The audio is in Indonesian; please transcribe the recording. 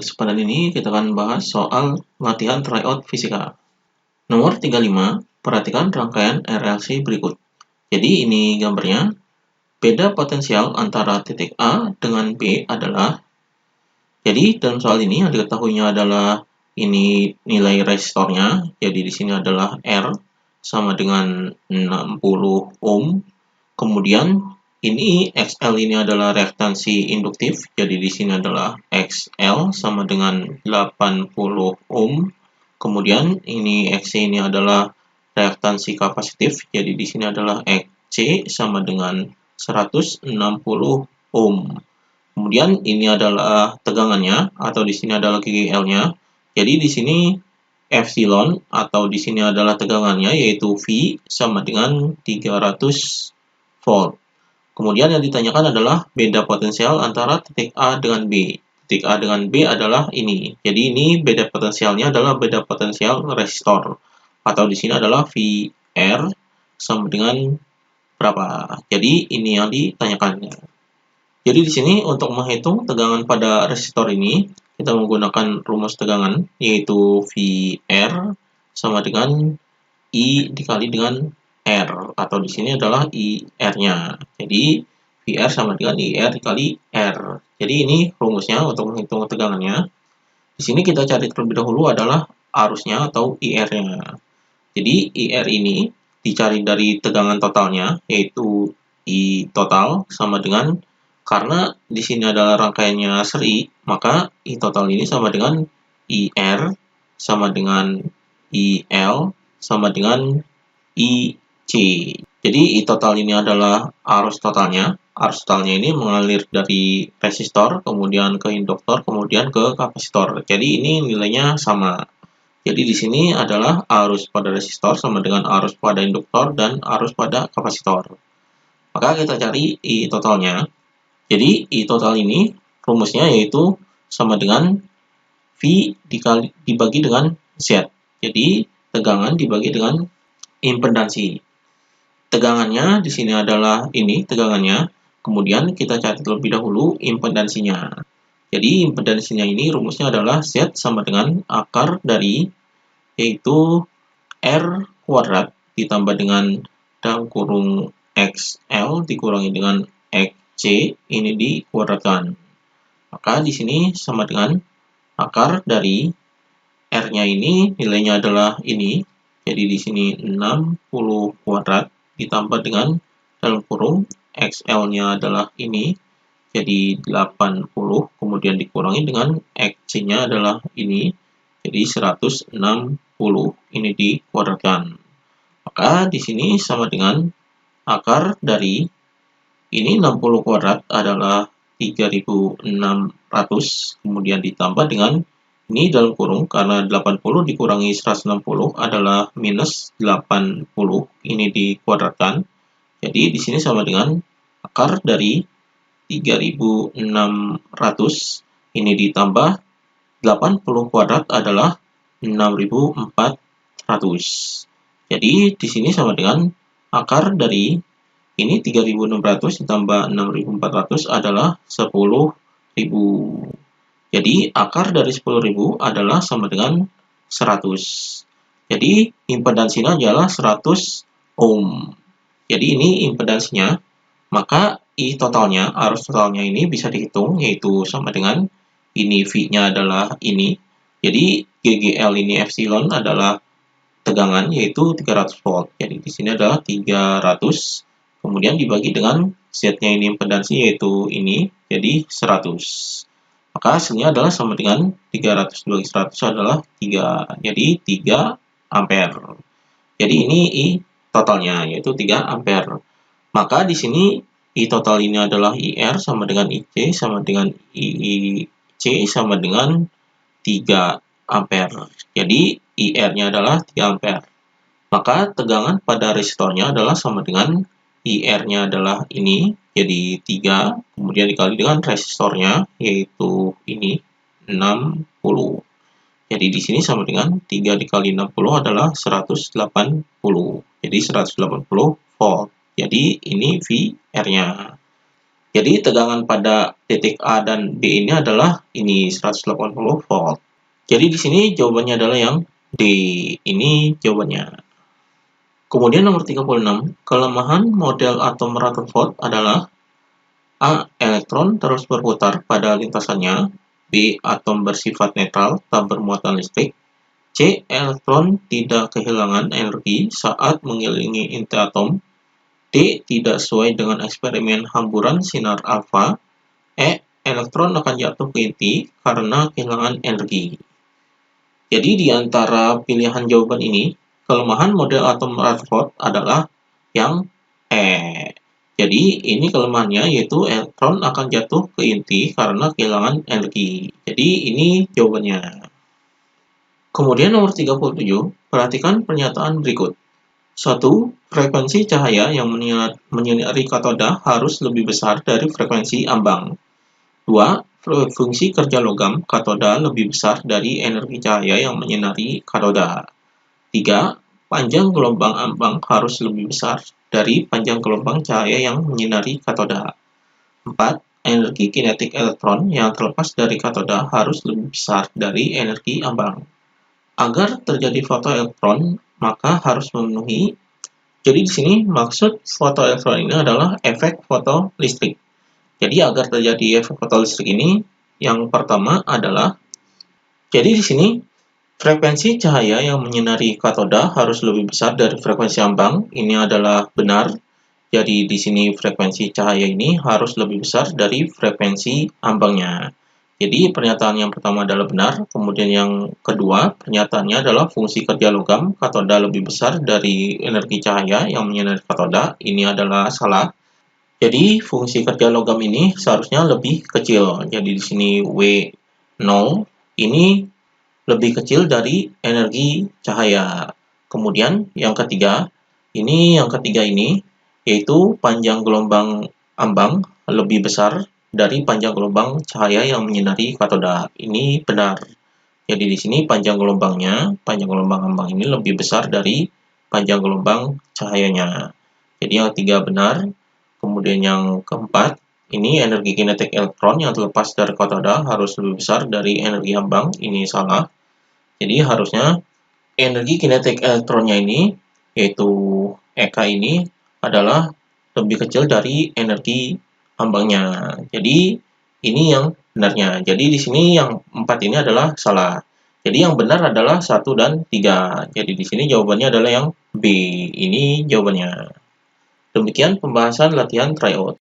kesempatan ini kita akan bahas soal latihan tryout fisika. Nomor 35, perhatikan rangkaian RLC berikut. Jadi ini gambarnya. Beda potensial antara titik A dengan B adalah, jadi dalam soal ini yang diketahuinya adalah ini nilai resistornya. Jadi di sini adalah R sama dengan 60 ohm. Kemudian ini XL ini adalah reaktansi induktif, jadi di sini adalah XL sama dengan 80 ohm. Kemudian ini XC ini adalah reaktansi kapasitif, jadi di sini adalah XC sama dengan 160 ohm. Kemudian ini adalah tegangannya, atau di sini adalah GGL-nya. Jadi di sini epsilon atau di sini adalah tegangannya, yaitu V sama dengan 300 volt. Kemudian yang ditanyakan adalah beda potensial antara titik A dengan B. Titik A dengan B adalah ini. Jadi ini beda potensialnya adalah beda potensial resistor. Atau di sini adalah VR sama dengan berapa. Jadi ini yang ditanyakan. Jadi di sini untuk menghitung tegangan pada resistor ini, kita menggunakan rumus tegangan, yaitu VR sama dengan I dikali dengan R, atau di sini adalah IR-nya. Jadi VR sama dengan IR dikali R. Jadi ini rumusnya untuk menghitung tegangannya. Di sini kita cari terlebih dahulu adalah arusnya atau IR-nya. Jadi IR ini dicari dari tegangan totalnya, yaitu I total sama dengan, karena di sini adalah rangkaiannya seri, maka I total ini sama dengan IR sama dengan IL sama dengan IC. Jadi I total ini adalah arus totalnya. Arus totalnya ini mengalir dari resistor, kemudian ke induktor, kemudian ke kapasitor. Jadi ini nilainya sama. Jadi di sini adalah arus pada resistor sama dengan arus pada induktor dan arus pada kapasitor. Maka kita cari I totalnya. Jadi I total ini rumusnya yaitu sama dengan V dibagi dengan Z. Jadi tegangan dibagi dengan impedansi. Tegangannya di sini adalah ini tegangannya. Kemudian kita cari terlebih dahulu impedansinya. Jadi impedansinya ini rumusnya adalah Z sama dengan akar dari, yaitu R kuadrat ditambah dengan dalam kurung XL dikurangi dengan XC ini dikuadratkan. Maka di sini sama dengan akar dari R-nya ini nilainya adalah ini. Jadi di sini 60 kuadrat ditambah dengan dalam kurung XL-nya adalah ini. Jadi 80, kemudian dikurangi dengan XC-nya adalah ini. Jadi 160 ini dikuadratkan. Maka di sini sama dengan akar dari ini 60 kuadrat adalah 3600, kemudian ditambah dengan ini dalam kurung, karena 80 dikurangi 160 adalah minus 80, ini dikuadratkan. Jadi di sini sama dengan akar dari 3600 ini ditambah 80 kuadrat adalah 6400. Jadi di sini sama dengan akar dari ini 3600 ditambah 6400 adalah 10.000. Jadi akar dari 10.000 adalah sama dengan 100. Jadi impedansinya adalah 100 ohm. Jadi ini impedansinya. Maka I totalnya, arus totalnya ini bisa dihitung, yaitu sama dengan ini V-nya adalah ini. Jadi GGL ini epsilon adalah tegangan, yaitu 300 volt. Jadi di sini adalah 300. Kemudian dibagi dengan Z-nya ini impedansi, yaitu ini. Jadi 100. Maka hasilnya adalah sama dengan 300 bagi 100 adalah 3. Jadi 3 ampere. Jadi ini I totalnya, yaitu 3 ampere. Maka di sini I total ini adalah IR sama dengan IC sama dengan IC sama dengan 3 ampere. Jadi IR-nya adalah 3 ampere. Maka tegangan pada resistornya adalah sama dengan IR-nya adalah ini, jadi 3, kemudian dikali dengan resistornya, yaitu ini, 60. Jadi di sini sama dengan 3 dikali 60 adalah 180. Jadi 180 volt. Jadi ini VR-nya. Jadi tegangan pada titik A dan B ini adalah 180 volt. Jadi di sini jawabannya adalah yang D. Ini jawabannya. Kemudian nomor 36, kelemahan model atom Rutherford adalah A. Elektron terus berputar pada lintasannya. B. Atom bersifat netral, tak bermuatan listrik. C. Elektron tidak kehilangan energi saat mengelilingi inti atom. D. Tidak sesuai dengan eksperimen hamburan sinar alfa. E. Elektron akan jatuh ke inti karena kehilangan energi. Jadi di antara pilihan jawaban ini, kelemahan model atom Rutherford adalah yang E. Jadi ini kelemahannya yaitu elektron akan jatuh ke inti karena kehilangan energi. Jadi ini jawabannya. Kemudian nomor 37, perhatikan pernyataan berikut. 1. Frekuensi cahaya yang menyinari katoda harus lebih besar dari frekuensi ambang. 2. Fungsi kerja logam katoda lebih besar dari energi cahaya yang menyinari katoda. 3. Panjang gelombang ambang harus lebih besar dari panjang gelombang cahaya yang menyinari katoda. 4. Energi kinetik elektron yang terlepas dari katoda harus lebih besar dari energi ambang. Agar terjadi fotoelektron, maka harus memenuhi. Jadi di sini maksud fotoelektron ini adalah efek fotolistrik. Jadi agar terjadi efek fotolistrik ini, yang pertama adalah, jadi di sini frekuensi cahaya yang menyinari katoda harus lebih besar dari frekuensi ambang. Ini adalah benar. Jadi di sini frekuensi cahaya ini harus lebih besar dari frekuensi ambangnya. Jadi pernyataan yang pertama adalah benar. Kemudian yang kedua, pernyataannya adalah fungsi kerja logam katoda lebih besar dari energi cahaya yang menyinari katoda. Ini adalah salah. Jadi fungsi kerja logam ini seharusnya lebih kecil. Jadi di sini W0 ini lebih kecil dari energi cahaya. Kemudian yang ketiga ini yaitu panjang gelombang ambang lebih besar dari panjang gelombang cahaya yang menyinari katoda. Ini benar. Jadi di sini panjang gelombang ambang ini lebih besar dari panjang gelombang cahayanya. Jadi yang ketiga benar. Kemudian yang keempat, ini energi kinetik elektron yang terlepas dari katoda harus lebih besar dari energi ambang. Ini salah. Jadi harusnya energi kinetik elektronnya ini, yaitu EK ini, adalah lebih kecil dari energi ambangnya. Jadi ini yang benarnya. Jadi di sini yang 4 ini adalah salah. Jadi yang benar adalah 1 dan 3. Jadi di sini jawabannya adalah yang B. Ini jawabannya. Demikian pembahasan latihan tryout.